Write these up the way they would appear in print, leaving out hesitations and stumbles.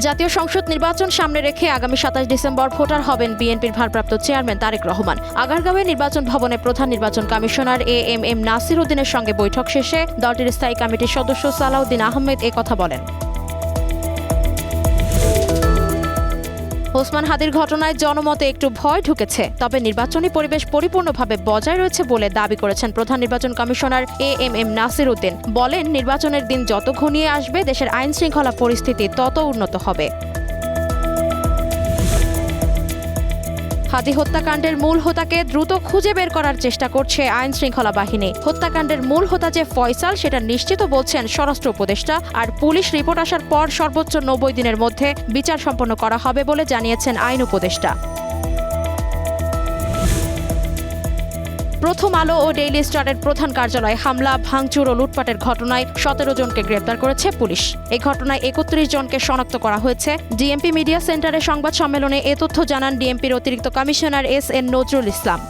জাতীয় সংসদ নির্বাচন সামনে রেখে আগামী ২৭ ডিসেম্বর ভোটার হবেন বিএনপির ভারপ্রাপ্ত চেয়ারম্যান তারেক রহমান। আগারগাঁওয়ে নির্বাচন ভবনে প্রধান নির্বাচন কমিশনার এএমএম নাসির উদ্দিনের সঙ্গে বৈঠক শেষে দলটির স্থায়ী কমিটির সদস্য সালাউদ্দিন আহমেদ একথা বলেন। ওসমান হাদির ঘটনায় জনমতে একটু ভয় ঢুকেছে, তবে নির্বাচনী পরিবেশ পরিপূর্ণভাবে বজায় রয়েছে বলে দাবি করেছেন প্রধান নির্বাচন কমিশনার এএমএম নাসির উদ্দিন। বলেন, নির্বাচনের দিন যত ঘনিয়ে আসবে দেশের আইন শৃঙ্খলা পরিস্থিতি তত উন্নত হবে। হাদি হত্যাকাণ্ডের মূল হোতাকে দ্রুত খুঁজে বের করার চেষ্টা করছে আইন শৃঙ্খলা বাহিনী। হত্যাকাণ্ডের মূল হোতা যে ফয়সাল সেটা নিশ্চিত বলছেন স্বরাষ্ট্র উপদেষ্টা। আর পুলিশ রিপোর্ট আসার পর সর্বোচ্চ ৯০ দিনের মধ্যে বিচার সম্পন্ন করা হবে বলে জানিয়েছেন আইন উপদেষ্টা। প্রথম আলো ও ডেইলি স্টারের প্রধান কার্যালয়ে হামলা, ভাঙচুর ও লুটপাটের ঘটনায় ১৭ জনকে গ্রেপ্তার করেছে পুলিশ। এই ঘটনায় ৩১ জনকে শনাক্ত করা হয়েছে। ডিএমপি মিডিয়া সেন্টারে সংবাদ সম্মেলনে এ তথ্য জানান ডিএমপির অতিরিক্ত কমিশনার এস.এন. নজরুল ইসলাম।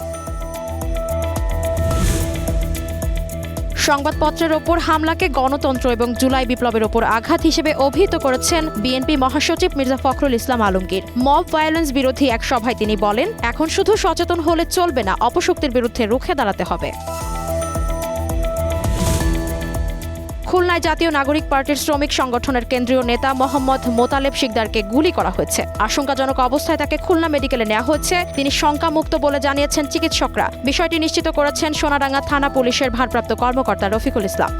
সংবাদপত্রের ওপর হামলাকে গণতন্ত্র এবং জুলাই বিপ্লবের ওপর আঘাত হিসেবে অভিহিত করেছেন বিএনপি মহাসচিব মির্জা ফখরুল ইসলাম আলমগীর। মব ভায়োলেন্স বিরোধী এক সভায় তিনি বলেন, এখন শুধু সচেতন হলে চলবে না, অপশক্তির বিরুদ্ধে রুখে দাঁড়াতে হবে। খুলনায় জাতীয় নাগরিক পার্টির শ্রমিক সংগঠনের কেন্দ্রীয় নেতা মোহাম্মদ মোতালেব শিকদারকে গুলি করা হয়েছে। আশঙ্কাজনক অবস্থায় তাকে খুলনা মেডিকেলে নেওয়া হয়েছে। তিনি শঙ্কামুক্ত বলে জানিয়েছেন চিকিৎসকরা। বিষয়টি নিশ্চিত করেছেন সোনাডাঙ্গা থানা পুলিশের ভারপ্রাপ্ত কর্মকর্তা রফিকুল ইসলাম।